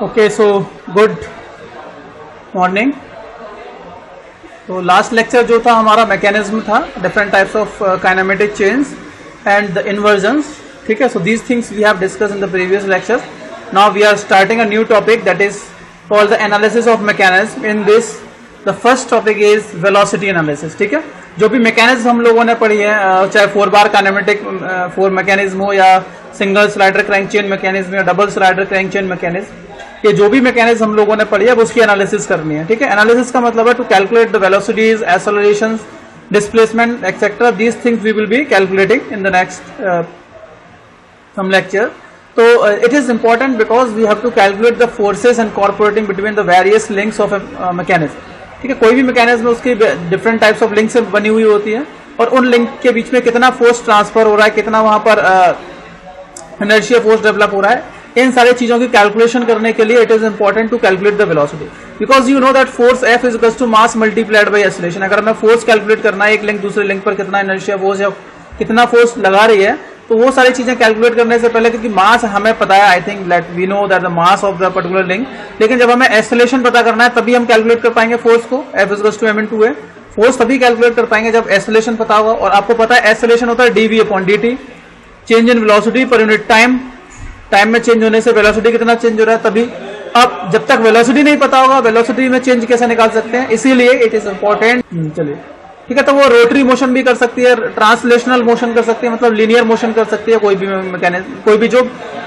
Okay, so good morning. तो last lecture जो था हमारा मैकेनिज्म था, different types of kinematic change and the inversions. ठीक है, so these things we have discuss in the previous lectures. Now we are starting a new topic that is called the analysis of mechanism. In this the first topic is velocity analysis. ठीक है, जो भी mechanism हम लोगों ने पढ़ी है, चाहे 4 बार काइनेमेटिक 4 मैकेनिज्म हो या single slider crank chain mechanism या double slider crank chain mechanism, ये जो भी मैकेनिज्म हम लोगों ने पढ़ी है उसकी एनालिसिस करनी है। ठीक है, एनालिसिस का मतलब है to calculate the velocities, accelerations, displacement etcetera. These things we will be calculating in the next some lecture. So it is important because we have to calculate the forces incorporating between the various links of a mechanism. ठीक है, कोई भी mechanism उसकी different types of link से बनी हुई होती है और उन लिंक के बीच में कितना फोर्स ट्रांसफर हो रहा है, कितना वहां पर इनर्शिया फोर्स डेवलप हो रहा है, इन सारी चीजों की कैलकुलेशन करने के लिए it is important to calculate the velocity, because you know that force F is equals to mass multiplied by acceleration. अगर हमें फोर्स कैलकुलेट करना है, एक लिंक दूसरे लिंक पर कितना इनर्शिया फोर्स या कितना फोर्स लगा रही है, तो वो सारी चीजें कैलकुलेट करने से पहले, क्योंकि मास हमें पता है, I think that we know that the mass of the particular link, लेकिन जब हमें एक्सेलरेशन पता करना है तभी हम कैलकुलेट कर पाएंगे फोर्स को। F is equals to m/a। Force तभी कैलकुलेट कर पाएंगे जब एक्सेलरेशन पता होगा, और आपको पता है एक्सेलरेशन होता है dv/dt, change in velocity per unit time. Time में चेंज होने से वेलोसिटी कितना चेंज हो रहा है तभी। अब जब तक वेलोसिटी नहीं पता होगा, वेलोसिटी में चेंज कैसे निकाल सकते हैं, इसीलिए इट इज इंपॉर्टेंट। चलिए ठीक है, तो वो रोटरी मोशन भी कर सकती है, ट्रांसलेशनल मोशन कर सकती है, मतलब लीनियर मोशन कर सकती है, कोई भी मैकेनिज्म, कोई भी जो,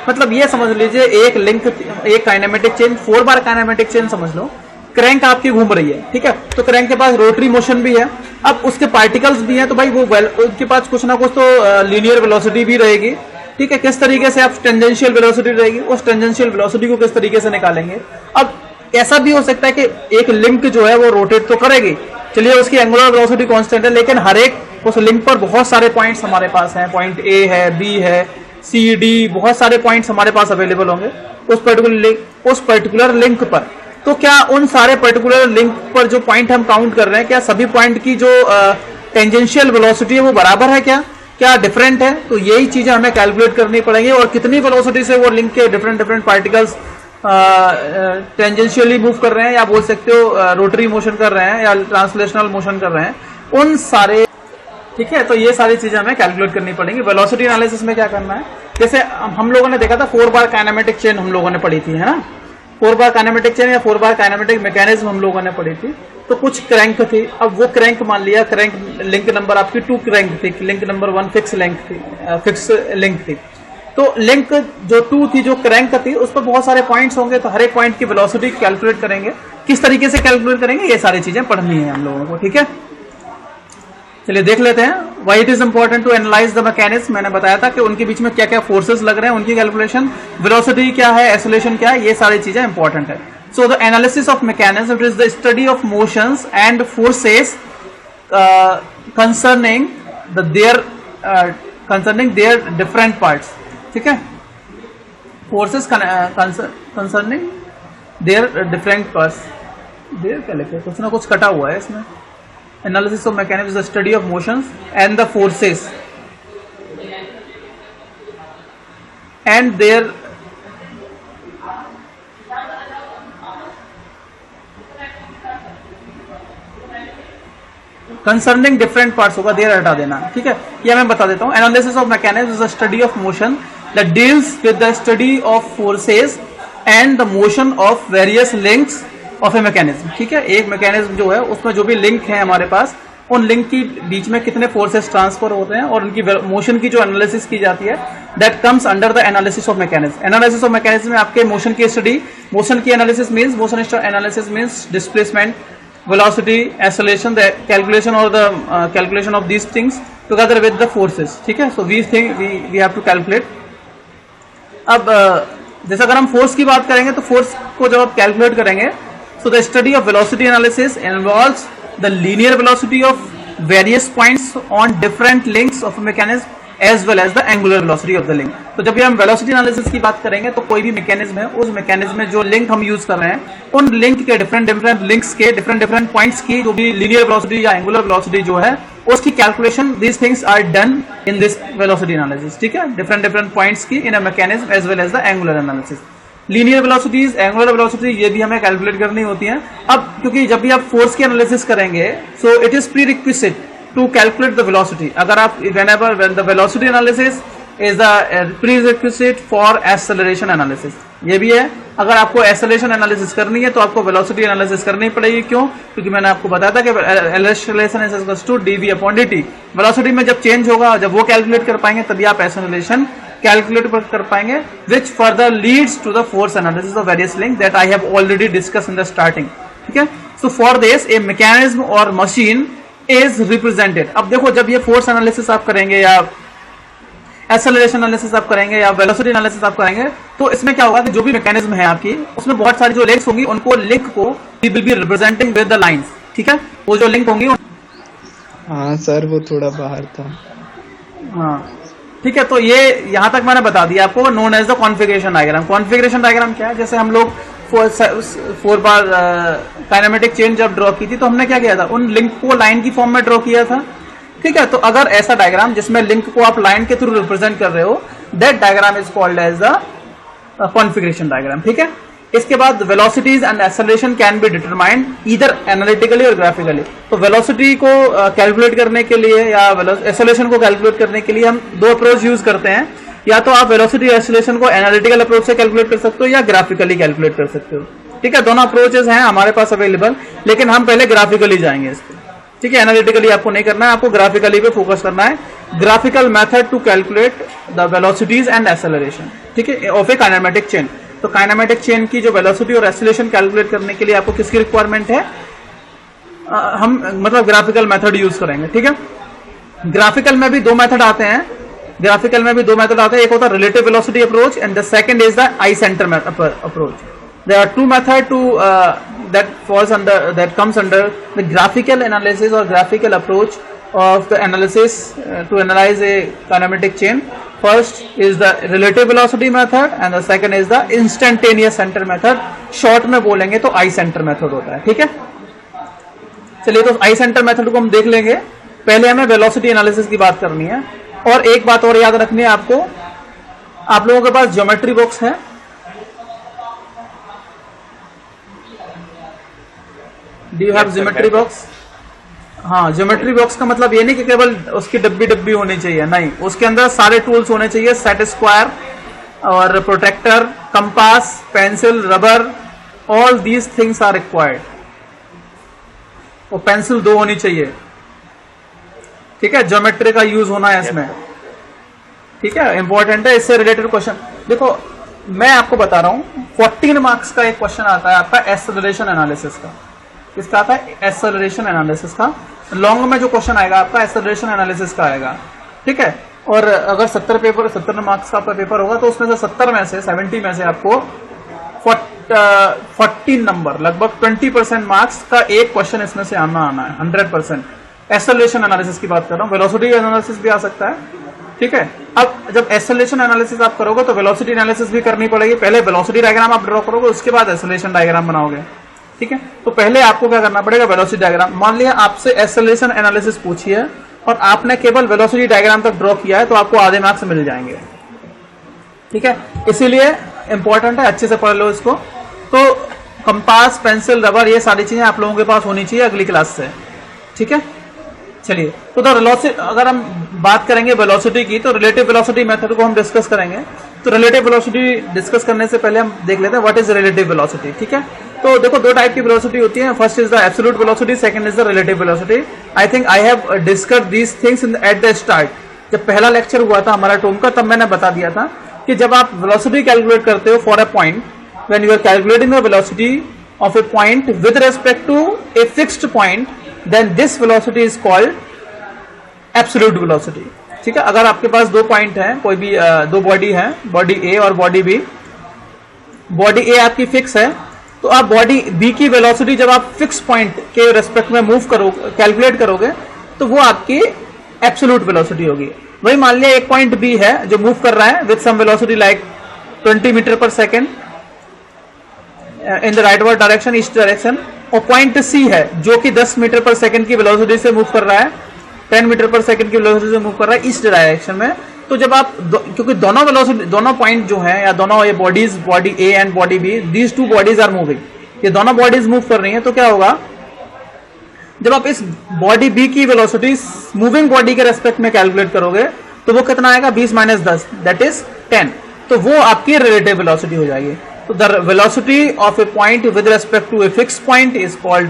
मतलब ये समझ लीजिए एक लिंक, एक काइनेमेटिक चेन, 4 बार काइनेमेटिक चेन समझ लो, क्रैंक आपकी घूम रही है। ठीक है, तो क्रैंक के पास रोटरी मोशन भी है, अब उसके पार्टिकल्स भी हैं, तो भाई वो उनके पास कुछ ना कुछ तो लीनियर वेलोसिटी भी रहेगी। ठीक है, किस तरीके से आप टेंजेंशियल वेलोसिटी रहेगी, उस टेंजेंशियल वेलोसिटी को किस तरीके से निकालेंगे। अब ऐसा भी हो सकता है कि एक लिंक जो है वो रोटेट तो करेगी, चलिए उसकी एंगुलर वेलोसिटी कांस्टेंट है, लेकिन हर एक उस लिंक पर बहुत सारे पॉइंट्स हमारे पास हैं, पॉइंट ए है, बी है, सी, डी, बहुत सारे पॉइंट्स हमारे पास अवेलेबल होंगे उस पर्टिकुलर लिंक पर। तो क्या उन सारे पर्टिकुलर लिंक पर जो पॉइंट हम काउंट कर रहे हैं, क्या सभी पॉइंट की जो टेंजेंशियल वेलोसिटी है वो बराबर है, क्या डिफरेंट है? तो यही चीजें हमें कैलकुलेट करनी पड़ेंगी, और कितनी वेलोसिटी से वो लिंक के डिफरेंट पार्टिकल्स टेंजेंशियली मूव कर रहे हैं, या बोल सकते हो रोटरी मोशन कर रहे हैं, या ट्रांसलेशनल मोशन कर रहे हैं, उन सारे। ठीक है, तो ये सारी चीजें हमें कैलकुलेट करनी पड़ेंगी। वेलोसिटी एनालिसिस में क्या करना है, जैसे हम लोगों ने देखा था 4 बार काइनेमेटिक चेन हम लोगों ने पढ़ी थी, है ना, 4 बार काइनेमेटिक चेन या 4 बार काइनेमेटिक मैकेनिज्म हम लोगों ने पढ़ी थी। तो कुछ क्रैंक थी, अब वो क्रैंक मान लिया, क्रैंक लिंक नंबर आपकी 2 क्रैंक थी, लिंक नंबर 1 फिक्स लिंक थी। तो लिंक जो 2 थी, जो क्रैंक थी, उस पर बहुत सारे पॉइंट्स होंगे, तो हर एक पॉइंट की वेलोसिटी कैलकुलेट करेंगे। किस तरीके से कैलकुलेट करेंगे, ये सारी चीजें पढ़नी है हम लोगों को। ठीक है, चलिए देख लेते हैं। Why it is important to analyze the mechanism. मैंने बताया था कि उनके बीच में क्या क्या फोर्सेस लग रहे हैं, उनकी कैलकुलेशन, वेलोसिटी क्या है, एक्सेलरेशन क्या है, ये सारी चीजें इंपॉर्टेंट है। So the analysis of mechanism, it is the study of motions and forces concerning their different parts. ठीक है, forces concerning their different parts. Their क्या लिखे, कुछ ना कुछ कटा हुआ है इसमें। Analysis of mechanism is the study of motions and the forces and their concerning different parts होगा, देयर हटा देना। ठीक है, ये मैं बता देता हूं। Analysis of mechanism is the study of motion that deals with the study of forces and the motion of various links of a mechanism। ठीक है, एक मैकेनिज्म जो है उसमें जो भी लिंक है हमारे पास, उन लिंक के बीच में कितने फोर्सेस ट्रांसफर होते हैं और उनकी मोशन की जो एनालिसिस की जाती है, that comes under the analysis of mechanism. Analysis of mechanism में आपके मोशन की स्टडी, मोशन की analysis means, motion analysis means displacement, velocity, acceleration, the calculation और the calculation of these things together with the forces. ठीक है, so these thing we have to calculate. अब जैसे अगर हम फोर्स की बात करेंगे, तो फोर्स को जब आप कैलकुलेट करेंगे, so the study of velocity analysis involves the linear velocity of various points on different links of mechanism as well as the angular velocity of the link. तो जब भी हम वेलोसिटी एनालिसिस की बात करेंगे, तो कोई भी मैकेनिज्म है, उस मैकेनिज्म में जो लिंक हम यूज कर रहे हैं, उन लिंक के डिफरेंट लिंक्स के डिफरेंट पॉइंट्स की जो भी लीनियर वेलोसिटी या एंगुलर वेलोसिटी जो है, उसकी calculation, these things are done in this velocity analysis. ठीक है, डिफरेंट पॉइंट्स की in a mechanism as well as the angular analysis. Linear velocities, angular velocity, ये भी हमें कैलकुलेट करनी होती हैं। अब क्योंकि जब भी आप फोर्स की एनालिसिस करेंगे, so it is prerequisite to calculate the velocity. अगर आप when the velocity analysis is the prerequisite for acceleration analysis, ये भी है। अगर आपको एक्सेलरेशन एनालिसिस करनी है तो आपको वेलोसिटी एनालिसिस करनी पड़ेगी। क्यों? क्योंकि मैंने आपको बताया था कि acceleration is equal to dv upon dt। Velocity में जब चेंज होगा, जब वो कैलकुलेट कर पाएंगे तभी आप एक्सेलरेशन कैलकुलेट कर पाएंगे, which further leads to the force analysis of various link that I have already discuss in the starting. ठीक है, so for this a mechanism और मशीन इज रिप्रेजेंटेड। अब देखो, जब ये फोर्स एनालिसिस आप करेंगे या एक्सेलरेशन एनालिसिस आप करेंगे या वेलोसिटी एनालिसिस आप करेंगे, तो इसमें क्या होगा कि जो भी मैकेनिज्म है आपकी, उसमें बहुत सारी जो लिंक्स होंगी, उनको लिंक को we will be representing with the lines. ठीक है, वो जो लिंक होंगी। हाँ सर, वो थोड़ा बाहर था। हाँ ठीक है, तो ये यहां तक मैंने बता दिया आपको, known as the configuration diagram. Configuration diagram क्या है? जैसे हम लोग 4 बार काइनेमेटिक चेन जब ड्रॉ की थी, तो हमने क्या किया था, उन लिंक को लाइन की फॉर्म में ड्रॉ किया था। ठीक है, तो अगर ऐसा डायग्राम जिसमें लिंक को आप लाइन के थ्रू रिप्रेजेंट कर रहे हो, that diagram is called as the configuration diagram. ठीक है, इसके बाद velocities and acceleration can be determined either analytically और ग्राफिकली। तो वेलोसिटी को कैलकुलेट करने के लिए या एक्सेलरेशन को कैलकुलेट करने के लिए हम दो अप्रोच यूज करते हैं। या तो आप वेलोसिटी एक्सेलरेशन को एनालिटिकल अप्रोच से कैलकुलेट कर सकते हो या ग्राफिकली कैलकुलेट कर सकते हो। ठीक है, दोनों अप्रोचेस हैं हमारे पास अवेलेबल, लेकिन हम पहले ग्राफिकली जाएंगे इस पर। ठीक है, एनालिटिकली आपको नहीं करना है, आपको ग्राफिकली पे फोकस करना है। Graphical method to calculate the velocities and acceleration, ठीक है, ऑफ ए काइनेमेटिक चेन। तो काइनेमेटिक चेन की जो वेलोसिटी और एक्सेलरेशन कैलकुलेट करने के लिए आपको किसकी रिक्वायरमेंट है? हम मतलब ग्राफिकल मेथड यूज करेंगे। ठीक है, ग्राफिकल में भी दो मेथड आते हैं। ग्राफिकल में भी दो मेथड आते हैं, एक होता है relative velocity approach and the second is the I centre approach. There are two methods that comes under the graphical analysis or graphical approach of the analysis to analyze a kinematic chain. First is the relative velocity method and the second is the instantaneous center method. Short में बोलेंगे तो I center method होता है। ठीक है, चलिए तो I center method को हम देख लेंगे। पहले हमें velocity analysis की बात करनी है। और एक बात और याद रखनी है आपको, आप लोगों के पास ज्योमेट्री बॉक्स है? Do you have geometry box? हाँ, ज्योमेट्री बॉक्स का मतलब ये नहीं कि केवल उसकी डब्बी होनी चाहिए, नहीं, उसके अंदर सारे टूल्स होने चाहिए। सेट स्क्वायर और protractor, compass, pencil, rubber, all these things are required. और पेंसिल 2 होनी चाहिए। ठीक है, ज्योमेट्री का यूज होना है इसमें। ठीक है, इंपॉर्टेंट है, इससे रिलेटेड क्वेश्चन। देखो मैं आपको बता रहा हूं, 14 मार्क्स का एक क्वेश्चन आता है आपका एक्सेलरेशन एनालिसिस का। किसका आता है? एक्सेलरेशन एनालिसिस का। लॉन्ग में जो क्वेश्चन आएगा आपका एक्सेलरेशन एनालिसिस का आएगा। ठीक है, और अगर 70 मार्क्स का आपका पेपर होगा तो उसमें से 70 में से आपको 14 नंबर, लगभग 20% मार्क्स का एक क्वेश्चन इसमें से आना है 100%। एक्सेलरेशन एनालिसिस की बात कर रहा हूँ, वेलोसिटी एनालिसिस भी आ सकता है। ठीक है, अब जब एक्सेलरेशन एनालिसिस आप करोगे तो वेलोसिटी एनालिसिस भी करनी पड़ेगी। पहले वेलोसिटी डायग्राम आप ड्रॉ करोगे, उसके बाद एक्सेलरेशन डायग्राम बनाओगे। ठीक है, तो पहले आपको क्या करना पड़ेगा? Velocity diagram. मान लिया आपसे एक्सेलरेशन एनालिसिस पूछी है और आपने केवल वेलोसिटी डायग्राम तक ड्रॉ किया है, तो आपको आधे मार्क्स मिल जाएंगे। ठीक है, इसीलिए इंपॉर्टेंट है, अच्छे से पढ़ लो इसको। तो कंपास, पेंसिल, रबर, ये सारी चीजें आप लोगों के पास होनी चाहिए अगली क्लास से। ठीक है, चलिए तो अगर हम बात करेंगे वेलोसिटी की, तो रिलेटिव वेलोसिटी मेथड को हम डिस्कस करेंगे। तो रिलेटिव वेलोसिटी डिस्कस करने से पहले हम देख लेते हैं व्हाट इज रिलेटिव वेलोसिटी। ठीक है, तो देखो दो टाइप की वेलोसिटी होती है। First is the absolute velocity, second is the relative velocity. I think I have discussed these things at the start. जब पहला लेक्चर हुआ था हमारा टर्म का, तब मैंने बता दिया था कि जब आप वेलोसिटी कैलकुलेट करते हो for a point, when you are calculating the velocity of a point with respect to a fixed point, then this velocity is called absolute velocity. ठीक है, अगर आपके पास दो पॉइंट हैं, कोई भी दो बॉडी है, बॉडी ए और बॉडी बी। बॉडी ए आपकी फिक्स है, तो आप बॉडी बी की वेलोसिटी जब आप फिक्स पॉइंट के रेस्पेक्ट में मूव करोगे, कैलकुलेट करोगे, तो वो आपकी एब्सोल्यूट वेलोसिटी होगी। वही मान लिया एक पॉइंट बी है जो मूव कर रहा है with some velocity like 20 metre per second in the rightward direction, east direction, और पॉइंट सी है जो कि 10 मीटर पर सेकेंड की वेलोसिटी से मूव कर रहा है, 10 मीटर पर सेकेंड की वेलोसिटी से मूव कर रहा है ईस्ट डायरेक्शन में। तो जब आप क्योंकि दोनों वेलोसिटी, दोनों पॉइंट जो है या दोनों ये bodies, body A and body B, these two bodies are moving, ये दोनों बॉडीज मूव कर रही हैं, तो क्या होगा जब आप इस बॉडी बी की वेलोसिटी मूविंग बॉडी के रेस्पेक्ट में कैलकुलेट करोगे तो वो कितना आएगा 20 - 10 दैट इज 10, तो वो आपकी रिलेटिव वेलोसिटी हो जाएगी। तो the velocity of a point with respect to a fixed point is called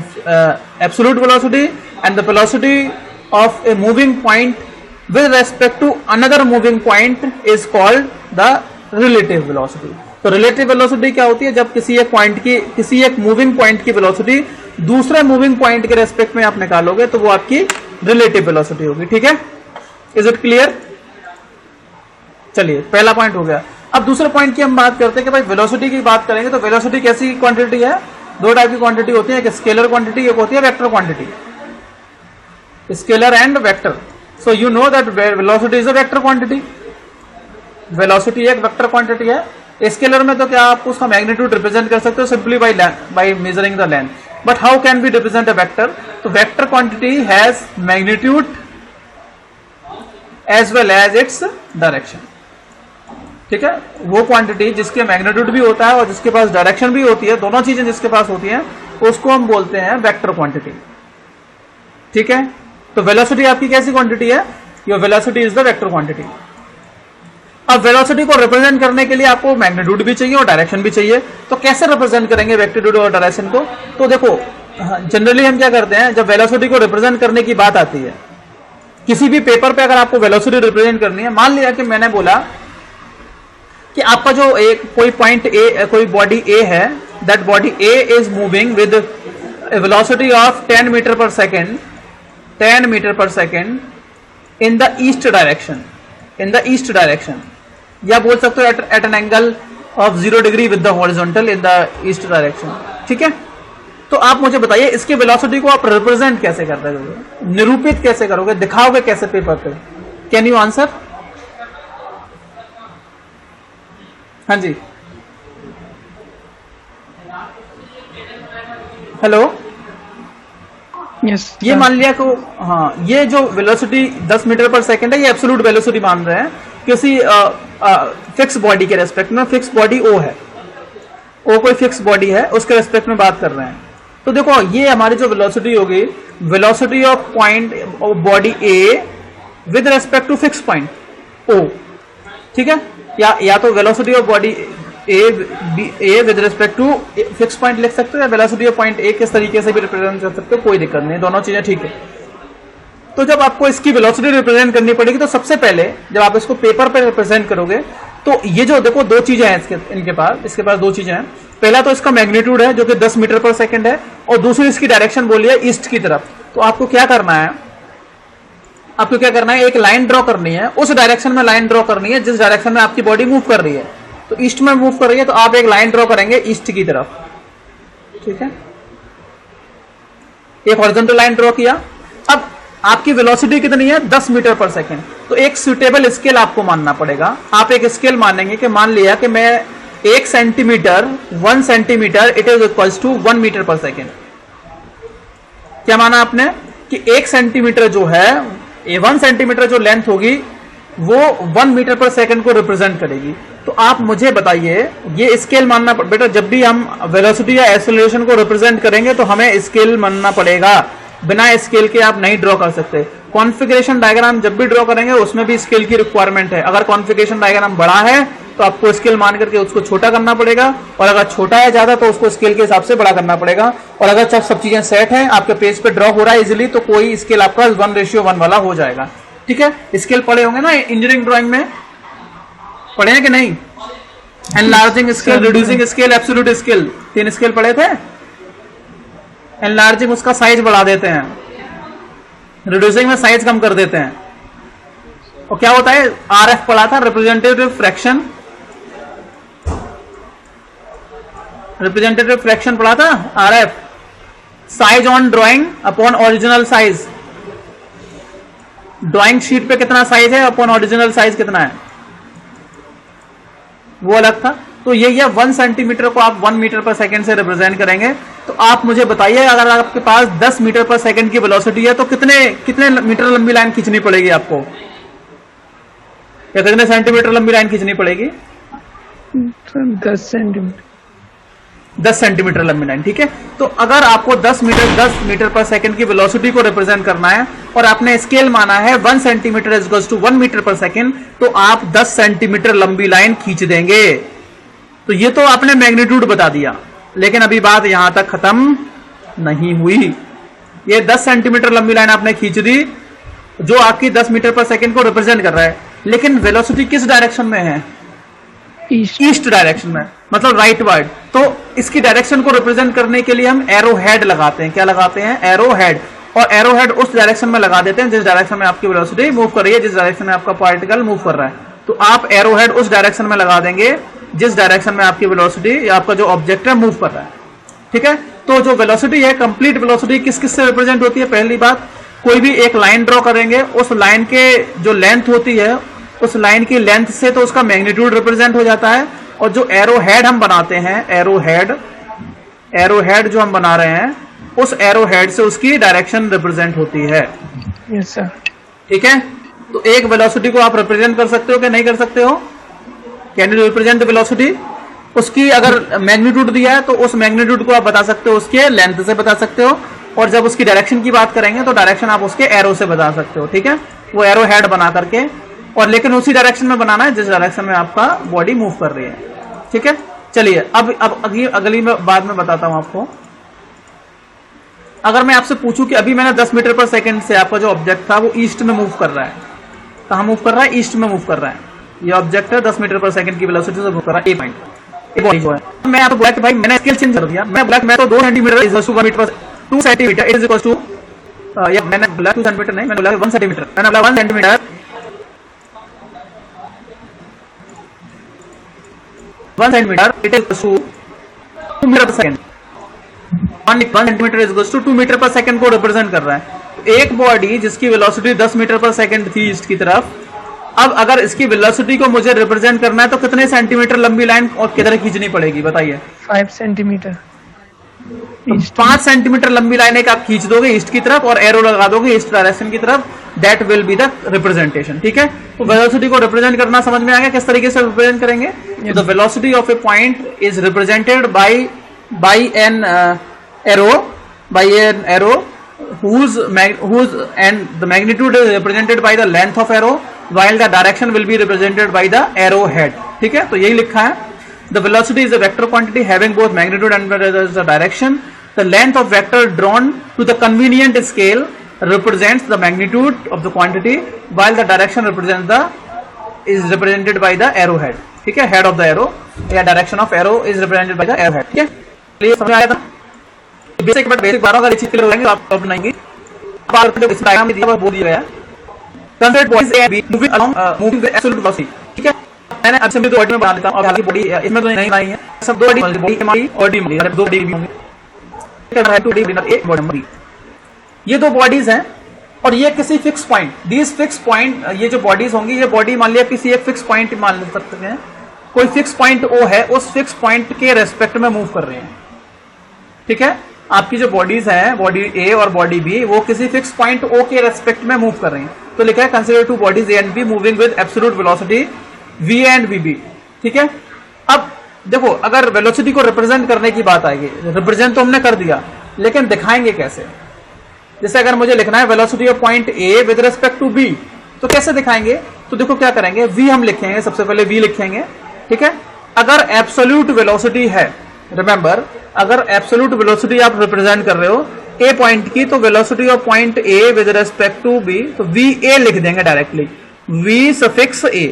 absolute velocity and the velocity of a moving point with respect to another moving point is called the relative velocity। तो relative velocity क्या होती है, जब किसी एक point की, किसी एक मूविंग पॉइंट की वेलोसिटी दूसरे मूविंग पॉइंट के रेस्पेक्ट में आप निकालोगे तो वो आपकी रिलेटिव वेलोसिटी होगी। ठीक है, इज इट क्लियर? चलिए पहला पॉइंट हो गया। अब दूसरे पॉइंट की हम बात करते हैं कि भाई वेलोसिटी की बात करेंगे तो वेलोसिटी कैसी क्वांटिटी है? दो टाइप की क्वांटिटी होती है, एक स्केलर क्वांटिटी, एक होती है vector quantity, scalar and vector. So you know that velocity is a vector quantity, velocity एक वेक्टर क्वांटिटी है। स्केलर में तो क्या आप उसका मैग्नीट्यूड रिप्रेजेंट कर सकते हो simply by measuring the length, but how can be represent a vector? तो vector quantity has magnitude as well as its direction. ठीक है, वो क्वांटिटी जिसके मैग्नीट्यूड भी होता है और जिसके पास डायरेक्शन भी होती है, दोनों चीजें जिसके पास होती हैं, उसको हम बोलते हैं वेक्टर क्वांटिटी। ठीक है, तो वेलोसिटी आपकी कैसी क्वांटिटी है? Your velocity is the vector quantity. अब वेलोसिटी को रिप्रेजेंट करने के लिए आपको मैग्नीट्यूड भी चाहिए और डायरेक्शन भी चाहिए, तो कैसे रिप्रेजेंट करेंगे मैग्नीट्यूड और डायरेक्शन को? तो देखो जनरली हम क्या करते हैं, जब वेलोसिटी को रिप्रेजेंट करने की बात आती है किसी भी पेपर पे, अगर आपको वेलोसिटी रिप्रेजेंट करनी है, मान लिया कि मैंने बोला कि आपका जो एक कोई पॉइंट ए, कोई बॉडी ए है, that body A is moving with velocity of 10 metre per second, 10 metre per second in the east direction, in the east direction, या बोल सकते हो at an angle of 0 degree with the horizontal in the east direction. ठीक है, तो आप मुझे बताइए इसके वेलोसिटी को आप रिप्रेजेंट कैसे करते करोगे, निरूपित कैसे करोगे, दिखाओगे कैसे पेपर पे? Can you answer? हाँ जी, हेलो। Yes, ये मान लिया को, हाँ, ये जो वेलोसिटी 10 मीटर पर सेकंड है, ये एब्सोल्यूट वेलोसिटी मान रहे हैं किसी फिक्स बॉडी के रेस्पेक्ट में। फिक्स बॉडी ओ है, ओ कोई फिक्स बॉडी है, उसके रेस्पेक्ट में बात कर रहे हैं। तो देखो ये हमारी जो वेलोसिटी होगी, velocity of point body A with respect to fix point O. ठीक है, या तो velocity of body A with respect to fix point लिख सकते हो, या वेलोसिटी ऑफ पॉइंट ए किस तरीके से भी रिप्रेजेंट कर सकते हो, कोई दिक्कत नहीं, दोनों चीजें ठीक है। तो जब आपको इसकी वेलोसिटी रिप्रेजेंट करनी पड़ेगी तो सबसे पहले जब आप इसको पेपर पे रिप्रेजेंट करोगे तो ये जो देखो दो चीजें हैं इसके पास दो चीजें हैं। पहला तो इसका मैग्नीट्यूड है जो कि 10 मीटर पर सेकंड है, और दूसरी इसकी डायरेक्शन बोली है ईस्ट की तरफ। तो आपको क्या करना है, एक लाइन ड्रॉ करनी है, उस डायरेक्शन में लाइन ड्रॉ करनी है जिस डायरेक्शन में आपकी बॉडी मूव कर रही है। तो ईस्ट में मूव कर रही है तो आप एक लाइन ड्रॉ करेंगे ईस्ट की तरफ। ठीक है, एक हॉरिजॉन्टल लाइन ड्रॉ किया। अब आपकी वेलोसिटी कितनी है? 10 मीटर पर सेकेंड। तो एक सुटेबल स्केल आपको मानना पड़ेगा। आप एक स्केल मानेंगे कि मान लिया कि मैं 1 centimetre 1 centimetre it is equals to 1 metre per second. क्या माना आपने कि 1 सेंटीमीटर जो है, 1 सेंटीमीटर जो लेंथ होगी वो 1 मीटर पर सेकंड को रिप्रेजेंट करेगी। तो आप मुझे बताइए, ये स्केल मानना बेटा, जब भी हम वेलोसिटी या एक्सेलरेशन को रिप्रेजेंट करेंगे तो हमें स्केल मानना पड़ेगा, बिना स्केल के आप नहीं ड्रॉ कर सकते। कॉन्फ़िगरेशन डायग्राम जब भी ड्रॉ करेंगे उसमें भी स्केल की रिक्वायरमेंट है। अगर कॉन्फ़िगरेशन डायग्राम बड़ा है तो आपको स्केल मान करके उसको छोटा करना पड़ेगा, और अगर छोटा है ज्यादा तो उसको स्केल के हिसाब से बड़ा करना पड़ेगा। और अगर सब चीजें सेट हैं, आपके पेज पे ड्रॉ हो रहा है इजिली, तो कोई स्केल आपका 1:1 वाला हो जाएगा। ठीक है, स्केल पढ़े होंगे ना इंजीनियरिंग ड्राइंग में, पढ़े हैं कि नहीं? Enlarging scale, reducing scale, absolute scale, 3 scale पढ़े थे। एनलार्जिंग उसका साइज बढ़ा देते हैं, रिड्यूसिंग में साइज कम कर देते हैं। और क्या होता है, आरएफ पढ़ा था, रिप्रेजेंटेटिव फ्रैक्शन, रिप्रेजेंटेटिव फ्रैक्शन पढ़ा था, RF. Size on drawing upon original size, drawing sheet पे कितना साइज है अपॉन ओरिजिनल साइज कितना है, वो अलग था। तो ये 1 सेंटीमीटर को आप 1 मीटर पर सेकंड से रिप्रेजेंट करेंगे। तो आप मुझे बताइए, अगर आपके पास 10 मीटर पर सेकंड की वेलोसिटी है तो कितने मीटर लंबी लाइन खींचनी पड़ेगी आपको? या कितने सेंटीमीटर लंबी लाइन खींचनी पड़ेगी? 10 सेंटीमीटर। 10 सेंटीमीटर लंबी लाइन, ठीक है। तो अगर आपको 10 मीटर पर सेकंड की वेलोसिटी को रिप्रेजेंट करना है और आपने स्केल माना है 1 centimetre is equals to 1 metre per second, तो आप 10 सेंटीमीटर लंबी लाइन खींच देंगे। तो ये तो आपने मैग्नीट्यूड बता दिया, लेकिन अभी बात यहां तक खत्म नहीं हुई। ये 10 सेंटीमीटर लंबी लाइन आपने खींच दी जो आपकी 10 मीटर पर सेकंड को रिप्रेजेंट कर रहा है, लेकिन वेलोसिटी किस डायरेक्शन में है? ईस्ट डायरेक्शन में, मतलब राइट वर्ड। तो इसकी डायरेक्शन को रिप्रेजेंट करने के लिए हम एरो हेड लगाते हैं। क्या लगाते हैं? Arrow head. और एरो हेड उस डायरेक्शन में लगा देते हैं जिस डायरेक्शन में आपकी वेलोसिटी मूव कर रही है, जिस डायरेक्शन में आपका पार्टिकल मूव कर रहा है। तो आप एरो हेड उस डायरेक्शन में लगा देंगे जिस डायरेक्शन में आपकी वेलोसिटी या आपका जो ऑब्जेक्ट है मूव कर रहा है, ठीक है। तो जो वेलोसिटी है, कंप्लीट वेलोसिटी किस किस से रिप्रेजेंट होती है? पहली बात, कोई भी एक लाइन ड्रॉ करेंगे, उस लाइन के जो लेंथ होती है, उस लाइन की लेंथ से तो उसका मैग्नीट्यूड रिप्रेजेंट हो जाता है। और जो एरो हेड हम बनाते हैं, एरो हेड जो हम बना रहे हैं, उस एरो हेड से उसकी डायरेक्शन रिप्रेजेंट होती है। Yes sir. ठीक है। तो एक वेलोसिटी को आप रिप्रेजेंट कर सकते हो कि नहीं कर सकते हो? Can you represent the velocity? उसकी अगर मैग्नीट्यूड दिया है तो उस मैग्नीट्यूड को आप बता सकते हो उसके लेंथ से बता सकते हो, और जब उसकी डायरेक्शन की बात करेंगे तो डायरेक्शन आप उसके एरो से बता सकते हो, ठीक है। वो एरो हेड बना करके, और लेकिन उसी डायरेक्शन में बनाना है जिस डायरेक्शन में आपका बॉडी मूव कर रही है, ठीक है। चलिए अब अगली बात में बताता हूं आपको। अगर मैं आपसे पूछूं कि अभी मैंने 10 मीटर पर सेकंड से आपका जो ऑब्जेक्ट था वो ईस्ट में मूव कर रहा है, कहां मूव कर रहा है? ईस्ट में मूव कर रहा है। ये ऑब्जेक्ट है 10 मीटर पर सेकंड की वेलोसिटी से मूव कर रहा है, ए पॉइंट, ए बॉडी जो है। मैं आपको बोला कि भाई मैंने स्केल चेंज कर दिया, मैं तो 2 centimetre is equal to 1 metre per 2 centimetre is equal to, या मैंने बोला 2 सेंटीमीटर नहीं, मैंने बोला 1 सेंटीमीटर, मैंने बोला 1 centimetre 1 centimetre it is equal to 2 metre per second. 1 centimetre is equal to 2 metre per second को रिप्रेजेंट कर रहा है। एक बॉडी जिसकी वेलोसिटी 10 मीटर पर सेकंड थी ईस्ट की तरफ, अब अगर इसकी वेलोसिटी को मुझे रिप्रेजेंट करना है तो कितने सेंटीमीटर लंबी लाइन और किधर खींचनी पड़ेगी बताइए? 5 सेंटीमीटर। 5 सेंटीमीटर लंबी लाइन एक आप खींच दोगे ईस्ट की तरफ और एरो लगा दोगे ईस्ट डायरेक्शन की तरफ, that will be the representation, ठीक है। तो वेलोसिटी को रिप्रेजेंट करना समझ में आ गया किस तरीके से रिप्रेजेंट करेंगे? The velocity of a point is represented by an arrow whose and the magnitude is represented by the length of arrow while the direction will be represented by the arrow head, ठीक है। तो यही लिखा है, the velocity is a vector quantity having both magnitude and the direction. The length of vector drawn to the convenient scale represents the magnitude of the quantity while the direction is represented by the arrow head, ठीक है। head of the arrow या direction of arrow is represented by the arrow head, ठीक है। चलिए समझ आया था? Basic बारह अगर इसी क्लियर हो जाएंगे तो आप प्रॉब्लम नहीं। इस डायग्राम में दिया बोल दिया गया consider bodies A be moving along moving with absolute velocity, ठीक है। मैंने अब सिंपली 2 बॉडी में बना देता हूं, और हालांकि बॉडी इसमें तो नहीं बनाई है, सब 2 बॉडी हमारी और डी हमारी 2 बॉडी भी होंगे, ठीक है। 2 डी बिना एक बॉडी में ये 2 बॉडीज हैं और ये किसी fix point, these fix point, ये जो बॉडीज होंगी ये बॉडी मान लिया किसी एक फिक्स पॉइंट मान सकते हैं, कोई फिक्स पॉइंट ओ है, उस फिक्स पॉइंट के रेस्पेक्ट में मूव कर रहे हैं, ठीक है। आपकी जो बॉडीज हैं, बॉडी ए और बॉडी बी, वो किसी फिक्स पॉइंट ओ के रेस्पेक्ट में मूव कर रही हैं। तो लिखा है consider 2 bodies A and B moving with absolute velocity V and V B, ठीक है। अब देखो अगर वेलोसिटी को रिप्रेजेंट करने की बात आएगी, रिप्रेजेंट तो हमने कर दिया, लेकिन दिखाएंगे कैसे? जैसे अगर मुझे लिखना है velocity of point A with respect to B, तो कैसे दिखाएंगे? तो देखो क्या करेंगे, वी हम लिखेंगे, सबसे पहले वी लिखेंगे, ठीक है। अगर एब्सोल्यूट वेलोसिटी है, रिमेंबर अगर एब्सोल्यूट वेलोसिटी आप रिप्रेजेंट कर रहे हो ए पॉइंट की, तो velocity of point A with respect to B, तो वी ए लिख देंगे डायरेक्टली, वी सफिक्स ए।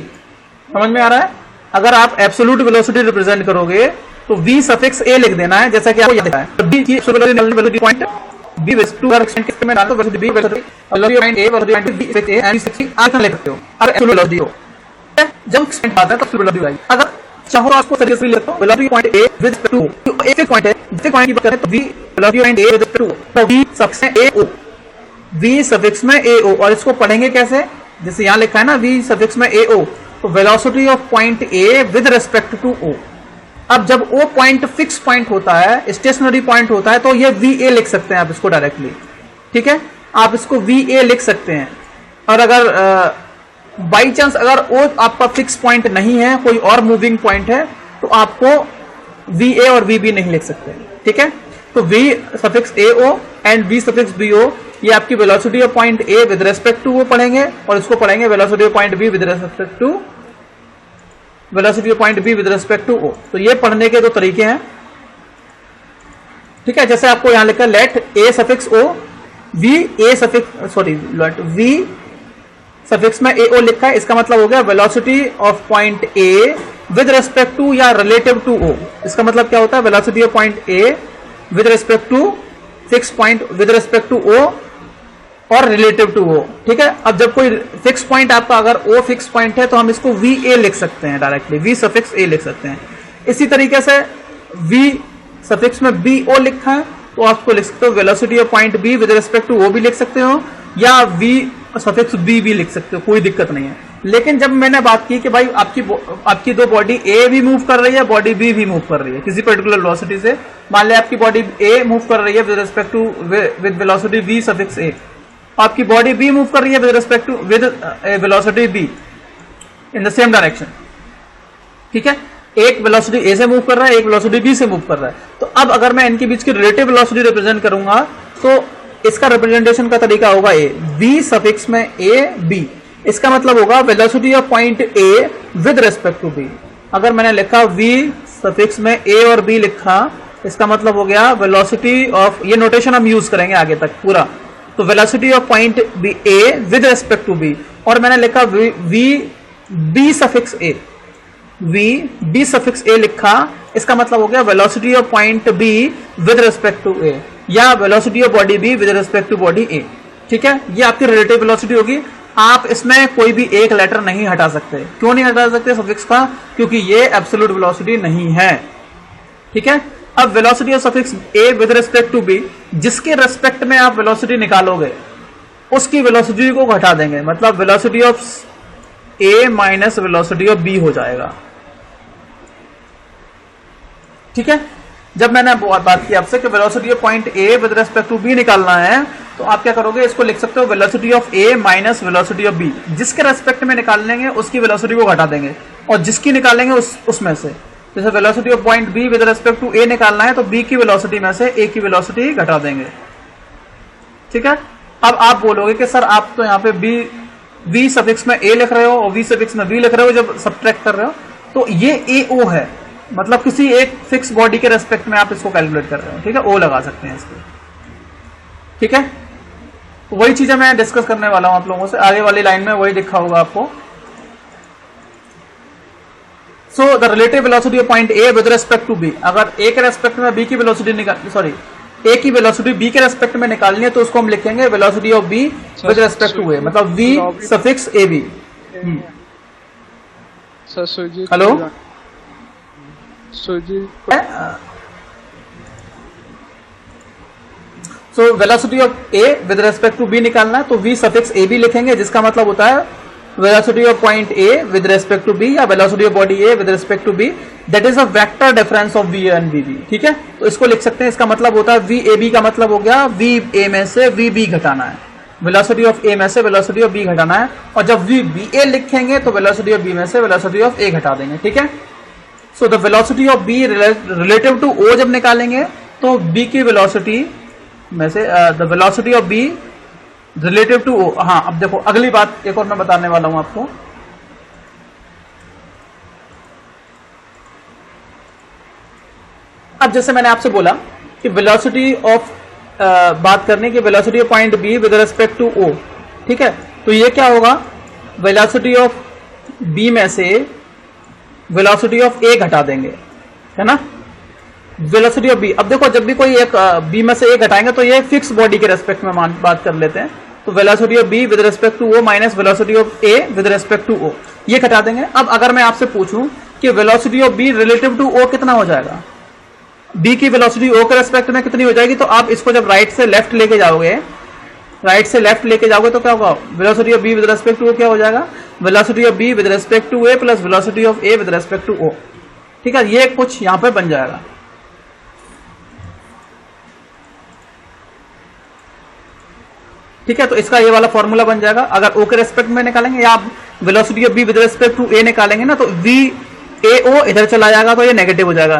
समझ में आ रहा है? अगर आप एब्सोल्यूट वेलोसिटी रिप्रेजेंट करोगे तो वी सफिक्स ए लिख देना है, जैसा कि आपको याद है। बी की velocity point B with to extent किसके में डालो, velocity B velocity point A velocity point B with A and C आप लिख सकते हो। अगर एब्सोल्यूट वेलोसिटी हो, जब एक्सटेंट आता है तो वेलोसिटी आएगी। अगर चाहो तो आपको तरीके से लिखो velocity point A with respect to एक एक पॉइंट है, जिसके पॉइंट की बात करें तो V velocity point A with respect to, तो वी सफिक्स में ए ओ, वी सफिक्स में ए ओ। और इसको पढ़ेंगे कैसे? जैसे यहां लिखा है ना वी सफिक्स में ए ओ, तो velocity of point A with respect to O. अब जब ओ पॉइंट फिक्स पॉइंट होता है, स्टेशनरी पॉइंट होता है, तो ये वी ए लिख सकते हैं आप इसको डायरेक्टली, ठीक है। आप इसको वी ए लिख सकते हैं। और अगर बाई चांस अगर ओ आपका फिक्स पॉइंट नहीं है, कोई और मूविंग पॉइंट है, तो आपको वी ए और वी बी नहीं लिख सकते, ठीक है। तो V suffix A O and V suffix B O ये आपकी velocity of point A with respect to वो पढ़ेंगे, और इसको पढ़ेंगे velocity of point B with respect to velocity of point B with respect to O. तो ये पढ़ने के दो तरीके हैं, ठीक है। जैसे आपको यहां लिखा let A suffix O V A suffix sorry let V suffix में ए ओ लिखा है, इसका मतलब हो गया velocity of point A with respect to या रिलेटिव टू ओ। इसका मतलब क्या होता है, velocity of point A with respect to fix point with respect to O और रिलेटिव टू ओ, ठीक है। अब जब कोई फिक्स पॉइंट आपका अगर ओ फिक्स पॉइंट है तो हम इसको वी ए लिख सकते हैं, डायरेक्टली वी सफिक्स ए लिख सकते हैं। इसी तरीके से वी सफिक्स में बी ओ लिखा है तो आपको लिख सकते हो velocity of point B with respect to O भी लिख सकते हो, या वी सफिक्स बी भी लिख सकते हो, कोई दिक्कत नहीं है। लेकिन जब मैंने बात की कि भाई आपकी दो बॉडी ए भी मूव कर रही है, बॉडी बी भी मूव कर रही है किसी पर्टिकुलर वेलोसिटी से, मान लिया आपकी बॉडी ए मूव कर रही है with respect to with velocity V suffix A, आपकी बॉडी बी मूव कर रही है with respect to with velocity B in the same direction, ठीक है। एक वेलोसिटी ए से मूव कर रहा है, एक वेलोसिटी बी से मूव कर रहा है। तो अब अगर मैं इनके बीच की रिलेटिव वेलोसिटी रिप्रेजेंट करूंगा तो इसका रिप्रेजेंटेशन का तरीका होगा ए वी सफिक्स में ए बी, इसका मतलब होगा velocity of point A with respect to B. अगर मैंने लिखा वी सफिक्स में ए और बी लिखा, इसका मतलब हो गया वेलोसिटी ऑफ, ये नोटेशन हम यूज करेंगे आगे तक पूरा, तो velocity of point B A with respect to B, और मैंने लिखा V B suffix A, V B suffix A लिखा, इसका मतलब हो गया velocity of point B with respect to A, या velocity of body B with respect to body A, ठीक है। ये आपकी रिलेटिव वेलोसिटी होगी। आप इसमें कोई भी एक लेटर नहीं हटा सकते। क्यों नहीं हटा सकते सफिक्स का, क्योंकि ये एब्सोल्यूट वेलोसिटी नहीं है, ठीक है। अब velocity of suffix A with respect to B, जिसके रेस्पेक्ट में आप वेलोसिटी निकालोगे उसकी वेलोसिटी को घटा देंगे, मतलब velocity of A minus velocity of B हो जाएगा, ठीक है। जब मैंने बात की आपसे कि velocity of point A with respect to B निकालना है, तो आप क्या करोगे, इसको लिख सकते हो velocity of A minus velocity of B, जिसके रेस्पेक्ट में निकाल लेंगे उसकी वेलोसिटी को घटा देंगे, और जिसकी निकालेंगे उसमें से, जैसे velocity of point B with respect to A निकालना है तो बी की वेलोसिटी में से ए की वेलोसिटी घटा देंगे, ठीक है। अब आप बोलोगे कि सर आप तो यहाँ पे बी वी सफिक्स में ए लिख रहे हो और वी सफिक्स में बी लिख रहे हो, जब सब्ट्रैक्ट कर रहे हो तो ये ए ओ है, मतलब किसी एक फिक्स बॉडी के रेस्पेक्ट में आप इसको कैलकुलेट कर रहे हो, ठीक है, ओ लगा सकते हैं इसको, ठीक है। तो वही चीजें मैं डिस्कस करने वाला हूं आप लोगों से, आगे वाली लाइन में वही लिखा होगा आपको। So the relative velocity of point A with respect to B, अगर ए के रेस्पेक्ट में बी की वेलोसिटी ए की वेलोसिटी बी के रेस्पेक्ट में निकालनी है तो उसको हम लिखेंगे velocity of B with respect to A, मतलब V suffix A B. Hello so velocity of A with respect to B निकालना है तो वी सफिक्स ए बी लिखेंगे, जिसका मतलब होता है velocity of point A with respect to B, या velocity of body A with respect to B, that is a vector difference of V and V B, ठीक है। तो इसको लिख सकते हैं, इसका मतलब होता है वी ए बी का मतलब हो गया वी ए में से वी बी घटाना है, वेलोसिटी ऑफ ए में से वेलोसिटी ऑफ बी घटाना है, और जब वी बी ए लिखेंगे तो वेलोसिटी ऑफ बी में से वेलोसिटी ऑफ ए घटा देंगे, ठीक है। So the velocity of B relative to O जब निकालेंगे तो बी की वेलोसिटी में से the velocity of B relative to O. हाँ, अब देखो अगली बात एक और मैं बताने वाला हूं आपको। अब जैसे मैंने आपसे बोला कि वेलोसिटी ऑफ बात करने की velocity of point B with respect to O, ठीक है। तो ये क्या होगा, वेलोसिटी ऑफ बी में से वेलोसिटी ऑफ ए घटा देंगे, है ना, वेलोसिटी ऑफ बी। अब देखो जब भी कोई एक बी में से ए घटाएंगे तो ये फिक्स बॉडी के रेस्पेक्ट में बात कर लेते हैं, तो velocity of B with respect to O minus velocity of A with respect to O, ये घटा देंगे। अब अगर मैं आपसे पूछूं कि velocity of B relative to O कितना हो जाएगा, बी की वेलोसिटी ओ के रेस्पेक्ट में कितनी हो जाएगी, तो आप इसको जब राइट से लेफ्ट लेके जाओगे, तो क्या होगा, velocity of B with respect to O क्या हो जाएगा, velocity of B with respect to A plus velocity of A with respect to O, ठीक है। ये कुछ यहां पे बन जाएगा। ठीक है, तो इसका ये वाला फॉर्मूला बन जाएगा। अगर ओ के रेस्पेक्ट में निकालेंगे या आप velocity of B with respect to A निकालेंगे ना, तो वी ए ओ इधर चला जाएगा तो ये नेगेटिव हो जाएगा,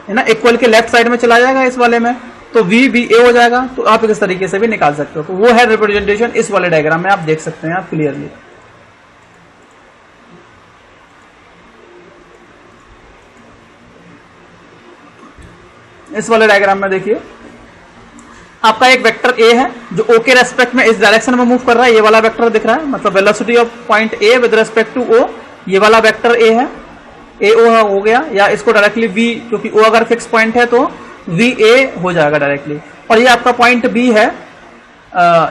है ना, इक्वल के लेफ्ट साइड में चला जाएगा इस वाले में, तो वी बी ए हो जाएगा। तो आप इस तरीके से भी निकाल सकते हो। तो वो है रिप्रेजेंटेशन इस वाले डायग्राम में, आप देख सकते हैं आप क्लियरली। इस वाले डायग्राम में देखिए, आपका एक वेक्टर ए है जो ओ के रेस्पेक्ट में इस डायरेक्शन में मूव कर रहा है, ये वाला वेक्टर दिख रहा है, मतलब velocity of point A with respect to O, ये वाला वेक्टर ए है, ए ओ हो गया, या इसको डायरेक्टली वी, क्योंकि ओ अगर फिक्स पॉइंट है तो वी ए हो जाएगा डायरेक्टली। और ये आपका पॉइंट बी है,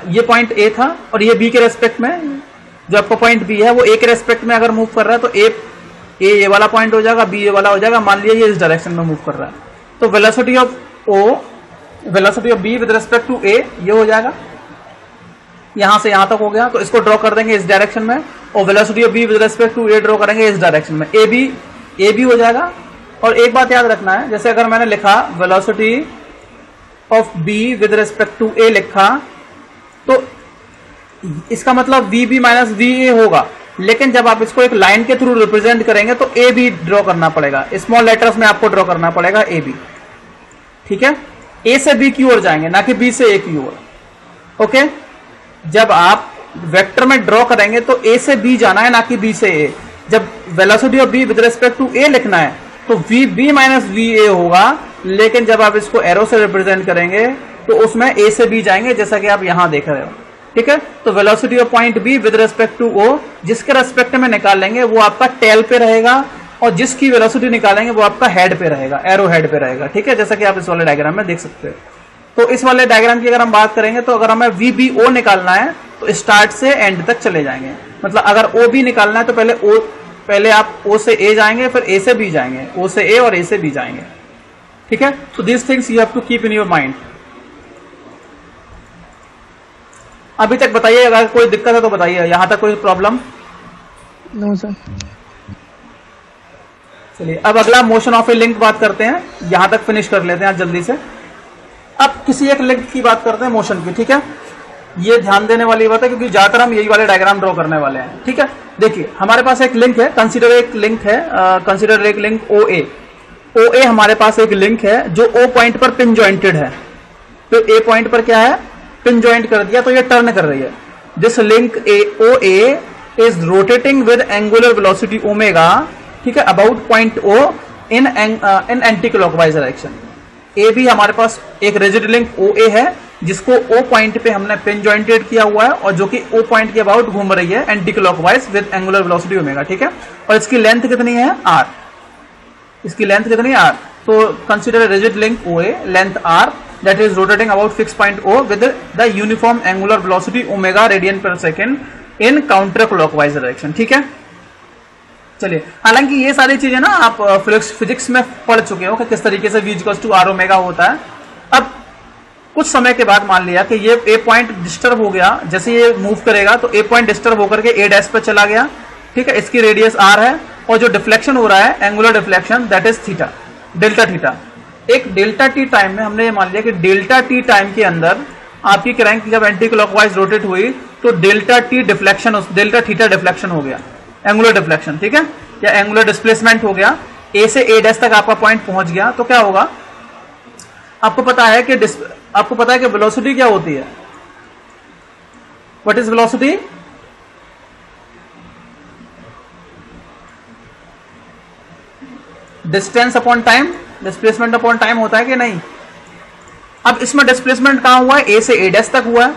ये पॉइंट ए था और ये बी के रेस्पेक्ट में, जो आपका पॉइंट बी है वो ए के रेस्पेक्ट में अगर मूव कर रहा है तो ए ये वाला पॉइंट हो जाएगा, बी ये वाला हो जाएगा। मान लिया ये इस डायरेक्शन में मूव कर रहा है, तो velocity of O, velocity of B with respect to A ये हो जाएगा, यहां से यहां तक हो गया, तो इसको ड्रॉ कर देंगे इस डायरेक्शन में, और velocity of B with respect to A draw करेंगे इस डायरेक्शन में, ए बी हो जाएगा। और एक बात याद रखना है, जैसे अगर मैंने लिखा velocity of B with respect to A लिखा, तो इसका मतलब V B minus V A होगा, लेकिन जब आप इसको एक लाइन के थ्रू रिप्रेजेंट करेंगे तो ए बी ड्रॉ करना पड़ेगा, स्मॉल लेटर्स में आपको ड्रॉ करना पड़ेगा ए बी, ठीक है। ए से बी की ओर जाएंगे, ना कि बी से ए की ओर, ओके। जब आप वेक्टर में ड्रॉ करेंगे तो ए से बी जाना है, ना कि बी से ए। जब velocity of B with respect to A लिखना है तो V B minus V A होगा, लेकिन जब आप इसको एरो से रिप्रेजेंट करेंगे तो उसमें ए से बी जाएंगे, जैसा कि आप यहां देख रहे हो, ठीक है। तो velocity of point B with respect to O, जिसके रेस्पेक्ट में निकाल लेंगे वो आपका टेल पे रहेगा, और जिसकी वेलोसिटी निकालेंगे वो आपका हेड पे रहेगा, एरो हेड पे रहेगा, ठीक है, जैसा कि आप इस वाले डायग्राम में देख सकते हो। तो इस वाले डायग्राम की अगर हम बात करेंगे, तो अगर हमें वी बी ओ निकालना है तो स्टार्ट से एंड तक चले जाएंगे, मतलब अगर ओ बी निकालना है तो पहले आप ओ से ए जाएंगे, फिर ए से बी जाएंगे, ओ से ए और ए से बी जाएंगे, ठीक है। तो this things you have to keep in your mind. अभी तक बताइए, अगर कोई दिक्कत है तो बताइए, यहां तक कोई प्रॉब्लम? No sir. चलिए अब अगला मोशन ऑफ ए लिंक बात करते हैं, यहां तक फिनिश कर लेते हैं जल्दी से। अब किसी एक लिंक की बात करते हैं मोशन की, ठीक है। ये ध्यान देने वाली बात है क्योंकि ज्यादातर हम यही वाले डायग्राम ड्रॉ करने वाले हैं, ठीक है। देखिए हमारे पास एक लिंक है, कंसीडर एक लिंक है, कंसीडर एक लिंक ओ ए हमारे पास एक लिंक है जो ओ पॉइंट पर पिन जॉइंटेड है। तो ए पॉइंट पर क्या है, पिन जॉइंट कर दिया, तो ये टर्न कर रही है। This link O A is rotating with angular velocity omega, ठीक है, about point O in anti clockwise direction. A भी हमारे पास एक रिजिड लिंक ओ ए है जिसको ओ पॉइंट पे हमने पिन जॉइंटेड किया हुआ है और जो कि ओ पॉइंट के अबाउट घूम रही है anti clockwise with angular velocity omega, ठीक है। और इसकी लेंथ कितनी है, आर, इसकी लेंथ कितनी है, आर। तो consider rigid link O A, length R, that is rotating about fix point O with the uniform angular velocity omega radian per second in counter clockwise direction, ठीक है। चलिए, हालांकि ये सारी चीजें ना आप फिजिक्स में पढ़ चुके हो कि किस तरीके से V equals to R omega होता है। अब कुछ समय के बाद मान लिया कि ये ए पॉइंट डिस्टर्ब हो गया, जैसे ये मूव करेगा तो ए पॉइंट डिस्टर्ब होकर के ए डैश पे चला गया, ठीक है। इसकी रेडियस आर है और जो डिफ्लेक्शन हो रहा है angular deflection that is theta, delta theta. एक डेल्टा टी टाइम में हमने ये मान लिया कि डेल्टा टी टाइम के अंदर आपकी क्रैंक जब एंटी क्लॉकवाइज रोटेट हुई तो delta T deflection, delta theta deflection हो गया, एंगुलर डिफ्लेक्शन, ठीक है, या एंगुलर डिस्प्लेसमेंट हो गया। ए से ए डैश तक आपका पॉइंट पहुंच गया तो क्या होगा, आपको पता है कि वेलोसिटी क्या होती है, what is velocity, distance upon time, displacement upon time होता है कि नहीं। अब इसमें डिस्प्लेसमेंट कहां हुआ है, ए से ए डैश तक हुआ है,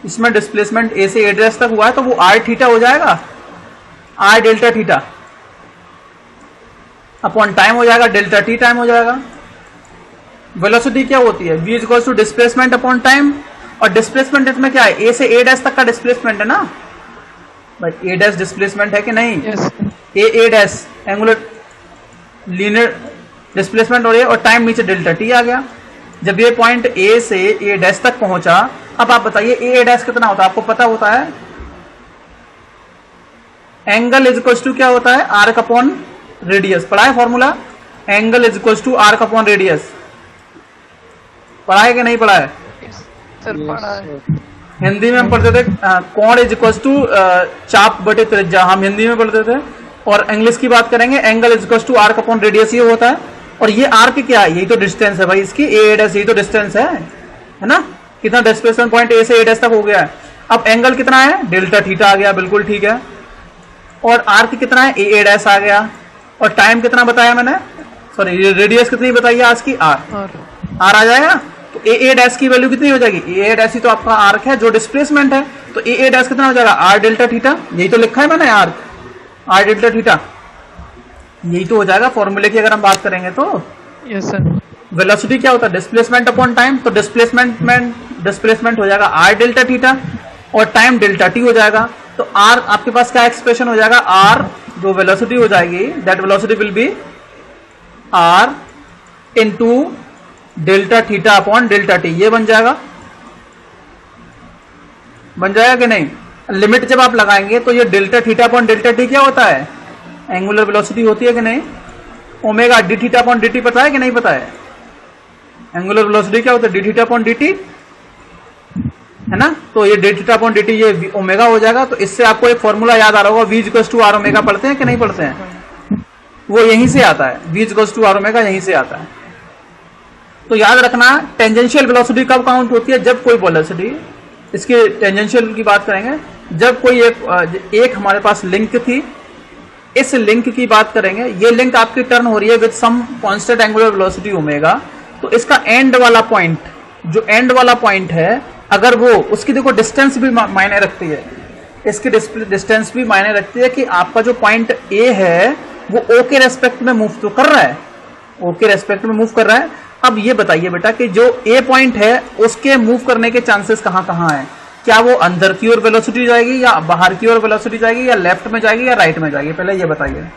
इसमें डिस्प्लेसमेंट ए से ए डैश तक हुआ है, तो वो आर थीटा हो जाएगा, R delta theta upon time हो जाएगा, डेल्टा टी टाइम हो जाएगा। वेलोसिटी क्या होती है, v equals to displacement upon time, और डिस्प्लेसमेंट इसमें क्या है, ए से ए डैश तक का डिस्प्लेसमेंट है ना भाई, ए डैश डिस्प्लेसमेंट है कि नहीं, ए डैश एंगुलर लीनियर डिस्प्लेसमेंट हो रही है, और टाइम नीचे डेल्टा टी आ गया। जब ये पॉइंट ए से ए डैश तक पहुंचा, अब आप बताइए ए डैश कितना होता है, आपको पता होता है, एंगल इज इक्वल्स टू क्या होता है, आर्क अपॉन रेडियस, पढ़ा है formula, angle is equals to arc upon radius, पढ़ा है कि नहीं पढ़ा है, सर पढ़ा है। हिंदी में हम पढ़ते थे कोण इज इक्वल टू चाप बटे त्रिज्या, हम हिंदी में पढ़ते थे। और इंग्लिश की बात करेंगे angle is equal to arc upon radius, ये होता है। और ये आर्क क्या है, यही तो डिस्टेंस है भाई इसकी, ए डैश, यही तो डिस्टेंस है ना। कितना डिस्प्लेसमेंट पॉइंट ए से ए डैश तक हो गया है। अब एंगल कितना है, डेल्टा थीटा आ गया, बिल्कुल ठीक है। और आर्क कितना है, ए डैश आ गया। और टाइम कितना बताया मैंने, सॉरी रेडियस कितनी बताई है आज की, आर आ जाएगा। तो ए डैश की वैल्यू कितनी हो जाएगी, ए डैश ही तो आपका आर्क है जो डिस्प्लेसमेंट है। तो ए डैश कितना हो जाएगा, आर डेल्टा थीटा, यही तो लिखा है मैंने आर्क, आर डेल्टा थीटा, यही तो हो जाएगा फॉर्मूले की अगर हम बात करेंगे तो। Yes sir. वेलोसिटी क्या होता है, डिस्प्लेसमेंट अपॉन टाइम, तो डिस्प्लेसमेंट हो जाएगा आर डेल्टा थीटा और टाइम डेल्टा टी हो जाएगा। तो आर आपके पास क्या एक्सप्रेशन हो जाएगा, आर जो वेलोसिटी हो जाएगी that velocity will be R into delta theta upon delta T, ये बन जाएगा कि नहीं। लिमिट जब आप लगाएंगे तो ये delta theta upon delta T क्या होता है, एंगुलर वेलोसिटी होती है कि नहीं। Omega D theta upon D T पता है कि नहीं पता है, एंगुलर वेलोसिटी क्या होता है, D theta upon D T, है ना। तो ये D theta upon D T ये ओमेगा हो जाएगा। तो इससे आपको एक फॉर्मूला याद आ रहा होगा, V equals to R omega, पढ़ते हैं कि नहीं पढ़ते हैं, वो यहीं से आता है, V equals to R omega यहीं से आता है। तो याद रखना टेंजेंशियल वेलोसिटी कब काउंट होती है, जब कोई वेलोसिटी, इसके टेंजेंशियल की बात करेंगे, जब कोई एक हमारे पास लिंक थी, इस लिंक की बात करेंगे, ये लिंक आपकी टर्न हो रही है with some constant angular velocity omega. तो इसका एंड वाला पॉइंट, जो एंड वाला पॉइंट है, अगर वो उसकी देखो डिस्टेंस भी मायने रखती है, इसकी डिस्टेंस भी मायने रखती है कि आपका जो पॉइंट ए है वो ओ के रेस्पेक्ट में मूव तो कर रहा है, ओ के रेस्पेक्ट में मूव कर रहा है। अब ये बताइए बेटा कि जो ए पॉइंट है उसके मूव करने के चांसेस कहां कहां हैं, क्या वो अंदर की ओर वेलोसिटी जाएगी या बाहर की ओर वेलोसिटी जाएगी या लेफ्ट में जाएगी या राइट में जाएगी, पहले ये बताइए।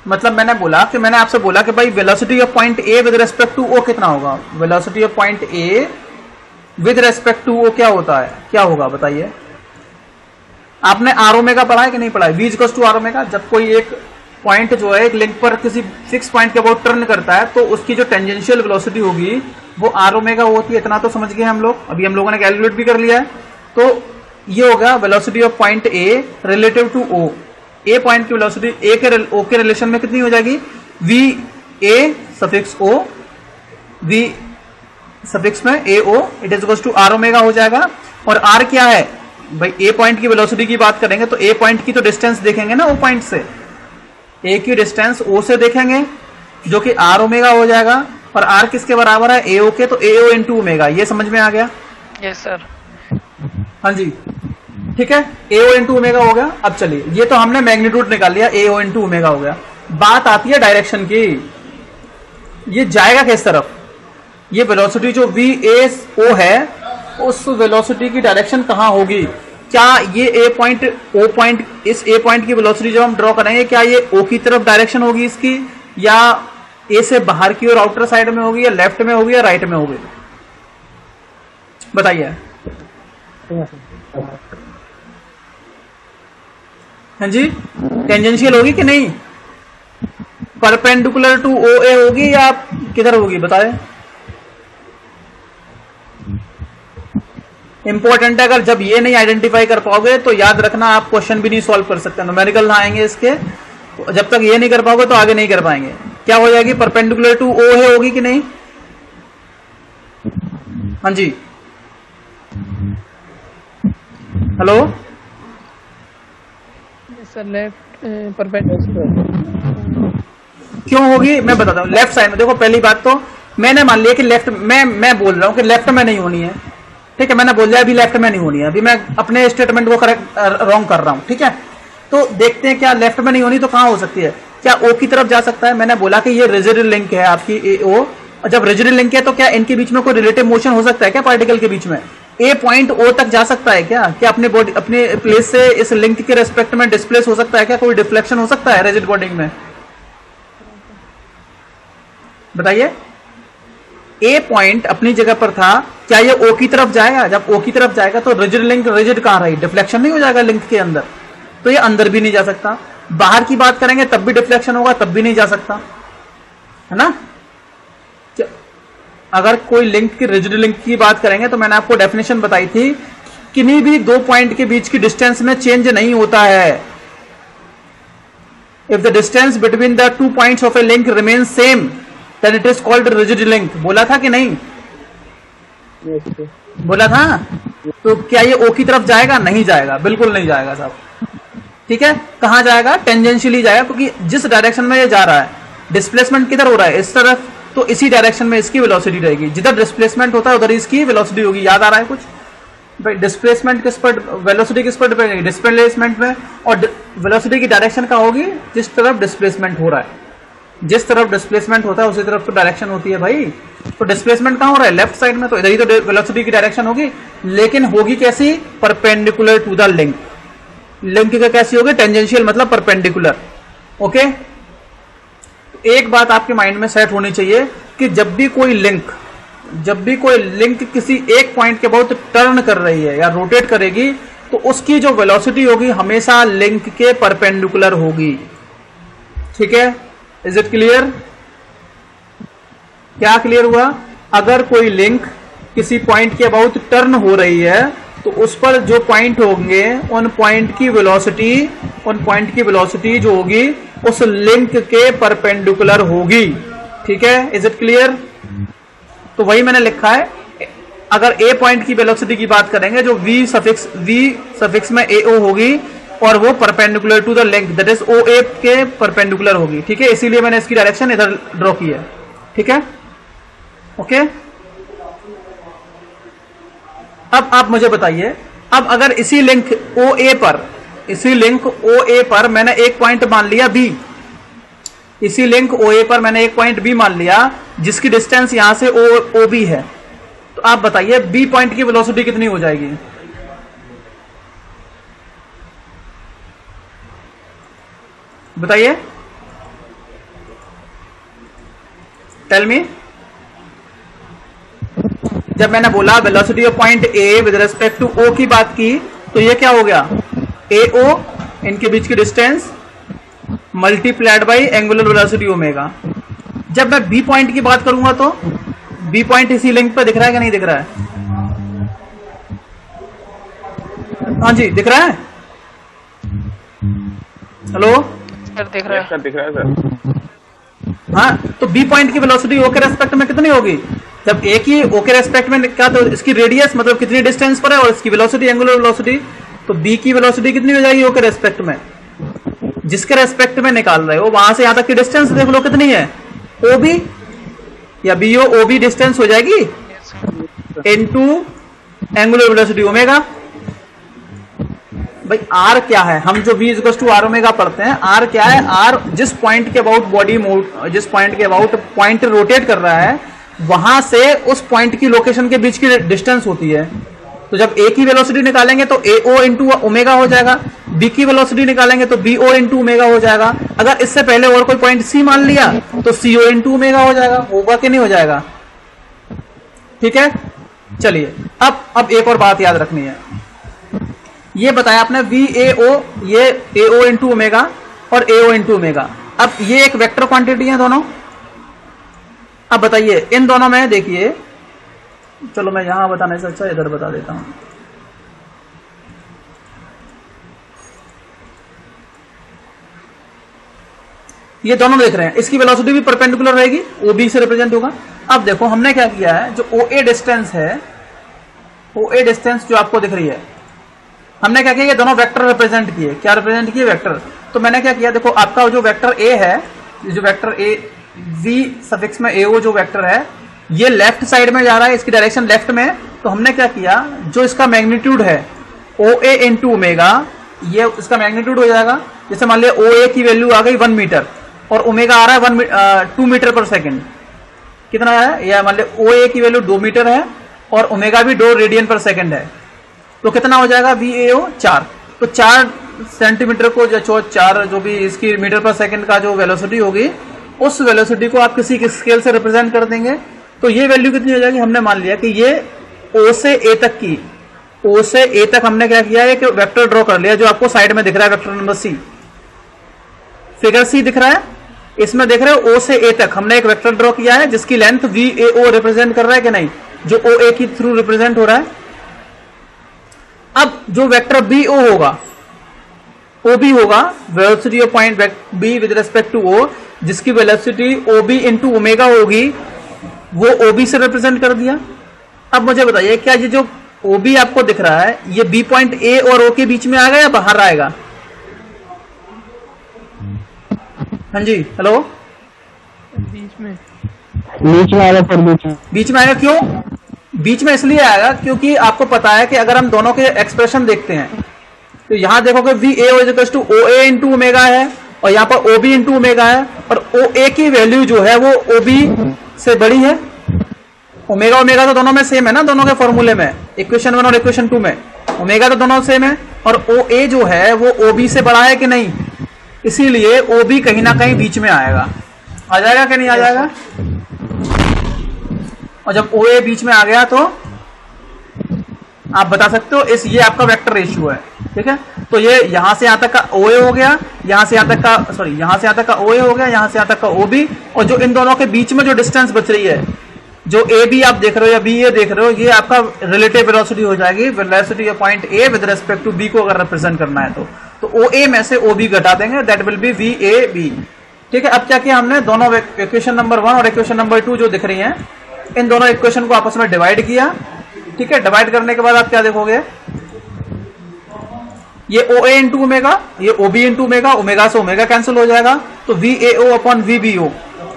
मतलब मैंने आपसे बोला कि भाई velocity of point A with respect to O कितना होगा, velocity of point A with respect to O क्या होता है, क्या होगा बताइए। आपने आर ओमेगा पढ़ा है कि नहीं पढ़ा है, V equals to R omega. जब कोई एक पॉइंट जो है एक लिंक पर किसी फिक्स पॉइंट के अबाउट टर्न करता है तो उसकी जो टेंजेंशियल वेलोसिटी होगी वो आर ओमेगा होती है, इतना तो समझ गए हम लोग, अभी हम लोगों ने कैलकुलेट भी कर लिया है। तो ये होगा velocity of point A relative to O, A point की वेलोसिटी ए के ओ के रिलेशन में कितनी हो जाएगी, V A suffix O, V suffix में A O, it is equals to R omega हो जाएगा। और आर क्या है भाई, ए पॉइंट की वेलोसिटी की बात करेंगे तो ए पॉइंट की तो डिस्टेंस देखेंगे ना, ओ पॉइंट से ए की डिस्टेंस ओ से देखेंगे जो कि आर ओमेगा हो जाएगा। और आर किसके बराबर है, ए ओ के, तो ए ओ इंटू ओमेगा, ये समझ में आ गया। Yes sir. हाँ जी ठीक है, ए ओ इंटू ओमेगा हो गया। अब चलिए ये तो हमने मैग्नीट्यूड निकाल लिया, ए ओ इंटू ओमेगा हो गया। बात आती है डायरेक्शन की, ये जाएगा किस तरफ, ये वेलोसिटी जो वी ए ओ है उस वेलोसिटी की डायरेक्शन कहां होगी, क्या ये ए पॉइंट ओ पॉइंट, इस ए पॉइंट की वेलोसिटी जब हम ड्रॉ करेंगे क्या ये ओ की तरफ डायरेक्शन होगी इसकी, या ए से बाहर की ओर आउटर साइड में होगी, या लेफ्ट में होगी, या राइट में होगी, बताइए। हाँ जी टेंजेंशियल होगी कि नहीं, परपेंडिकुलर टू ओ ए होगी या किधर होगी बताए। इंपॉर्टेंट है, अगर जब ये नहीं आइडेंटिफाई कर पाओगे तो याद रखना आप क्वेश्चन भी नहीं सॉल्व कर सकते, न्यूमेरिकल ना आएंगे इसके, तो जब तक ये नहीं कर पाओगे तो आगे नहीं कर पाएंगे। क्या हो जाएगी, परपेंडिकुलर टू ओ है होगी कि नहीं। हाँ जी हेलो सर, लेफ्ट परपेंडिकुलर क्यों होगी मैं बताता हूँ। लेफ्ट साइड में देखो, पहली बात तो मैंने मान लिया कि लेफ्ट, मैं बोल रहा हूँ कि लेफ्ट में नहीं होनी है, ठीक है, मैंने बोल दिया अभी लेफ्ट में नहीं होनी है, अभी मैं अपने स्टेटमेंट को करेक्ट रॉन्ग कर रहा हूं, ठीक है। तो देखते हैं क्या लेफ्ट में नहीं होनी तो कहां हो सकती है, क्या ओ की तरफ जा सकता है। मैंने बोला कि ये रिजिड लिंक है आपकी ए ओ, और जब रिजिड लिंक है तो क्या इनके बीच में कोई रिलेटिव मोशन हो सकता है क्या, पार्टिकल के बीच में ए पॉइंट ओ तक जा सकता है क्या, अपने बॉडी अपने प्लेस से इस लिंक के रेस्पेक्ट में डिस्प्लेस हो सकता है क्या, कोई डिफ्लेक्शन हो सकता है रिजिड बॉडी में, बताइए। ए पॉइंट अपनी जगह पर था, क्या ये ओ की तरफ जाएगा, जब ओ की तरफ जाएगा तो रिजिड लिंक रिजिड कहां रही, डिफ्लेक्शन नहीं हो जाएगा लिंक के अंदर, तो ये अंदर भी नहीं जा सकता। बाहर की बात करेंगे तब भी डिफ्लेक्शन होगा, तब भी नहीं जा सकता, है ना। अगर कोई लिंक की रिजिड लिंक की बात करेंगे तो मैंने आपको डेफिनेशन बताई थी, किन्हीं भी दो पॉइंट के बीच की डिस्टेंस में चेंज नहीं होता है। If the distance between the two points of a link remain same then it is called rigid link. बोला था कि नहीं? बोला था। तो क्या ये ओ की तरफ जाएगा? नहीं जाएगा, बिल्कुल नहीं जाएगा साहब। ठीक है, कहां जाएगा? टेंजेंशियली जाएगा, क्योंकि जिस डायरेक्शन में ये जा रहा है, डिस्प्लेसमेंट किधर हो रहा है? इस तरफ, तो इसी डायरेक्शन में इसकी वेलोसिटी रहेगी। जिधर डिस्प्लेसमेंट होता है उधर इसकी वेलोसिटी होगी। याद आ रहा है कुछ भाई? डिस्प्लेसमेंट किस पर, वेलोसिटी किस पर डिपेंड करेगी? डिस्प्लेसमेंट में। और वेलोसिटी की डायरेक्शन कहाँ होगी? जिस तरफ डिस्प्लेसमेंट हो रहा है। जिस तरफ डिस्प्लेसमेंट होता है उसी तरफ तो डायरेक्शन होती है भाई। तो डिस्प्लेसमेंट कहाँ हो रहा है? लेफ्ट साइड में, तो इधर ही तो वेलोसिटी की डायरेक्शन होगी। लेकिन होगी कैसी? Perpendicular to the link. Link का कैसी होगी? टेंजेंशियल, मतलब परपेंडिकुलर। ओके, एक बात आपके माइंड में सेट होनी चाहिए कि जब भी कोई लिंक किसी एक पॉइंट के बहुत टर्न कर रही है या रोटेट करेगी, तो उसकी जो वेलोसिटी होगी हमेशा लिंक के परपेंडिकुलर होगी। ठीक है, इज इट क्लियर? क्या क्लियर हुआ? अगर कोई लिंक किसी पॉइंट के अबाउट टर्न हो रही है तो उस पर जो पॉइंट होंगे उन पॉइंट की वेलोसिटी जो होगी उस लिंक के परपेंडिकुलर होगी। ठीक है, इज इट क्लियर? तो वही मैंने लिखा है। अगर ए पॉइंट की वेलोसिटी की बात करेंगे, जो v सफिक्स में ao होगी और वो perpendicular to the link, that is OA के परपेंडिकुलर होगी। ठीक है, इसीलिए मैंने इसकी डायरेक्शन इधर ड्रॉ की है। ठीक है, ओके। अब आप मुझे बताइए, अब अगर इसी लिंक OA पर मैंने एक पॉइंट मान लिया B, इसी लिंक OA पर मैंने एक पॉइंट B मान लिया जिसकी डिस्टेंस यहां से OB है, तो आप बताइए B पॉइंट की वेलोसिटी कितनी हो जाएगी? बताइए, टेल मी। जब मैंने बोला velocity of point A with respect to O की बात की, तो ये क्या हो गया? AO, इनके बीच की distance multiplied by angular velocity omega. जब मैं B पॉइंट की बात करूंगा तो B पॉइंट इसी लिंक पे दिख रहा है कि नहीं दिख रहा है? हाँ जी, दिख रहा है। हेलो सर, दिख रहा है। सर दिख रहा है सर। हाँ, तो B पॉइंट की वेलोसिटी O के रेस्पेक्ट में कितनी होगी? जब A की O के रेस्पेक्ट में क्या, तो इसकी रेडियस मतलब कितनी डिस्टेंस पर है, और इसकी वेलोसिटी एंगुलर वेलोसिटी, तो B की वेलोसिटी कितनी हो जाएगी O के रेस्पेक्ट में? जिसके रेस्पेक्ट में निकाल रहे हो वहां से यहां तक की डिस्टेंस देख लो कितनी है? OB या BO OB डिस्टेंस हो जाएगी इनटू एंगुलर वेलोसिटी ओमेगा। भाई R क्या है? हम जो V = R ओमेगा पढ़ते हैं, R क्या है? R जिस पॉइंट के अबाउट जिस पॉइंट के अबाउट पॉइंट रोटेट कर रहा है वहां से उस पॉइंट की लोकेशन के बीच की डिस्टेंस होती है। तो जब A की वेलोसिटी निकालेंगे तो AO इंटू ओमेगा हो जाएगा, B की वेलोसिटी निकालेंगे तो BO इंटू ओमेगा हो जाएगा। अगर इससे पहले और कोई पॉइंट C मान लिया तो CO इंटू ओमेगा हो जाएगा। होगा कि नहीं हो जाएगा? ठीक है, चलिए अब एक और बात याद रखनी है। ये बताया आपने VAO, ये AO इंटू ओमेगा और AO इंटू ओमेगा। अब ये एक वेक्टर क्वांटिटी है दोनों। अब बताइए इन दोनों में, देखिए, चलो मैं यहां बताने से अच्छा इधर बता देता हूं। ये दोनों देख रहे हैं, इसकी वेलोसिटी भी परपेंडिकुलर रहेगी, OB से रिप्रेजेंट होगा। अब देखो हमने क्या किया है, जो OA डिस्टेंस है, OA डिस्टेंस जो आपको दिख रही है, हमने क्या किया, ये दोनों वेक्टर रिप्रेजेंट किए। क्या रिप्रेजेंट किए? वेक्टर। तो मैंने क्या किया, देखो आपका जो वेक्टर A है, जो वेक्टर A V सफिक्स में AO जो वेक्टर है, ये लेफ्ट साइड में जा रहा है, इसकी डायरेक्शन लेफ्ट में। तो हमने क्या किया, जो इसका मैग्नीट्यूड है OA इंटू ओमेगा, ये इसका मैग्नीट्यूड हो जाएगा। जैसे मान लिया OA की वैल्यू आ गई 1 मीटर और ओमेगा आ रहा है 2 मीटर पर सेकेंड। कितना है? या मान लिया OA की वैल्यू 2 मीटर है और ओमेगा भी 2 रेडियन पर सेकेंड है, तो कितना हो जाएगा? VAO 4। तो 4 सेंटीमीटर को जो 4 जो भी इसकी मीटर पर सेकेंड का जो वेलोसिटी होगी, उस वेलोसिटी को आप किसी स्केल से रिप्रेजेंट कर देंगे। तो ये वैल्यू कितनी हो जाएगी? हमने मान लिया कि ये O से A तक की, O से A तक हमने क्या किया है कि वेक्टर ड्रॉ कर लिया, जो आपको साइड में दिख रहा है, vector number C। Figure C दिख रहा है, इसमें देख रहे हो ओ से ए तक हमने एक वेक्टर ड्रॉ किया है जिसकी लेंथ VAO रिप्रेजेंट कर रहा है कि नहीं, जो OA की थ्रू रिप्रेजेंट हो रहा है। अब जो वेक्टर BO होगा, OB होगा, velocity of point B with respect to O, जिसकी वेलोसिटी OB इंटू ओमेगा होगी, वो OB से रिप्रेजेंट कर दिया। अब मुझे बताइए क्या ये जो OB आपको दिख रहा है ये B पॉइंट A और O के बीच में आएगा या बाहर आएगा? हाँ जी, हेलो, बीच में आएगा सर, बीच में आएगा। क्यों बीच में? इसलिए आएगा क्योंकि आपको पता है कि अगर हम दोनों के एक्सप्रेशन देखते हैं तो यहां देखोगे VAO equals to OA into omega है और यहाँ पर OB इंटू ओमेगा है, और OA की वैल्यू जो है वो OB से बड़ी है। ओमेगा ओमेगा तो दोनों में सेम है ना, दोनों के फॉर्मूले में, इक्वेशन 1 और इक्वेशन 2 में ओमेगा तो दोनों सेम है, और OA जो है वो OB से बड़ा है कि नहीं, इसीलिए OB कहीं ना कहीं बीच में आएगा। आ जाएगा कि नहीं आ जाएगा? और जब OA बीच में आ गया तो आप बता सकते हो ये आपका वेक्टर रेशियो है, ठीक है। तो ये यहां से यहां तक का OA हो गया, यहां से यहां तक का यहां से यहां तक का OA हो गया, यहां से यहां तक का OB, और जो इन दोनों के बीच में जो डिस्टेंस बच रही है, जो AB आप देख रहे हो या BA देख रहे हो, ये आपका रिलेटिव वेलोसिटी हो जाएगी, velocity of point A with respect to B को अगर रिप्रेजेंट करना है तो OA में से OB घटा देंगे, दैट विल बी VAB, ठीक है। अब क्या किया हमने, दोनों इक्वेशन नंबर 1 और इक्वेशन नंबर 2 जो दिख रही हैं, इन दोनों इक्वेशन को आपस में डिवाइड किया, ठीक है। डिवाइड करने के बाद आप क्या देखोगे, ये OA इंटू ओमेगा, ये OB इंटू ओमेगा, ओमेगा से ओमेगा कैंसिल हो जाएगा, तो VAO upon VBO,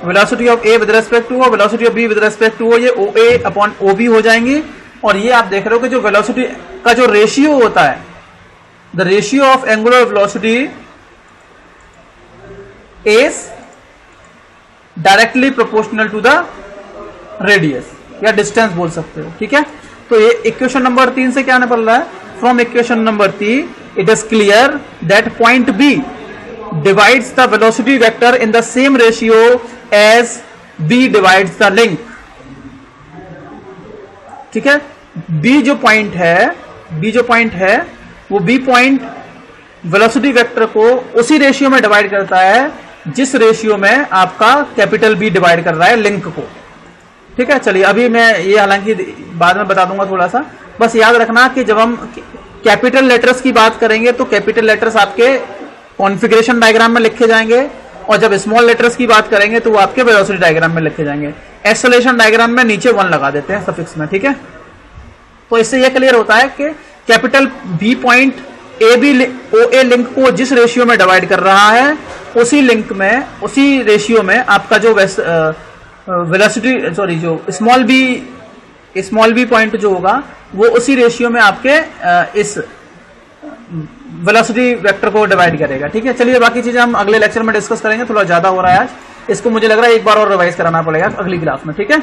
velocity of A with respect to O, velocity of B with respect to O, ये OA अपॉन OB हो जाएंगी। और ये आप देख रहे हो कि जो वेलोसिटी का जो रेशियो होता है, the ratio of angular velocity is directly proportional to the radius या डिस्टेंस बोल सकते हो, ठीक है। तो ये इक्वेशन नंबर 3 से क्या निकल रहा है, from equation number 3 it is clear that point B divides the velocity vector in the same ratio as B divides the length, ठीक है। B जो पॉइंट है वो B पॉइंट वेलोसिटी वेक्टर को उसी रेशियो में डिवाइड करता है जिस रेशियो में आपका कैपिटल B डिवाइड कर रहा है लिंक को, ठीक है। चलिए अभी मैं ये हालांकि बाद में बता दूंगा थोड़ा सा, बस याद रखना कि जब हम कैपिटल लेटर्स की बात करेंगे तो कैपिटल लेटर्स आपके कॉन्फ़िगरेशन डायग्राम में लिखे जाएंगे, और जब स्मॉल लेटर्स की बात करेंगे तो वो आपके वेलोसिटी डायग्राम में लिखे जाएंगे। एक्सेलरेशन डायग्राम में नीचे 1 लगा देते हैं सफिक्स में, ठीक है। तो इससे ये क्लियर होता है कि capital B point OA link को जिस रेशियो में डिवाइड कर रहा है उसी लिंक में, उसी रेशियो में आपका जो वेलोसिटी जो स्मॉल b पॉइंट जो होगा वो उसी रेशियो में आपके इस वेलोसिटी वेक्टर को डिवाइड करेगा, ठीक है। चलिए बाकी चीजें हम अगले लेक्चर में डिस्कस करेंगे, थोड़ा ज्यादा हो रहा है आज, इसको मुझे लग रहा है एक बार और रिवाइज कराना पड़ेगा अगली क्लास में, ठीक है।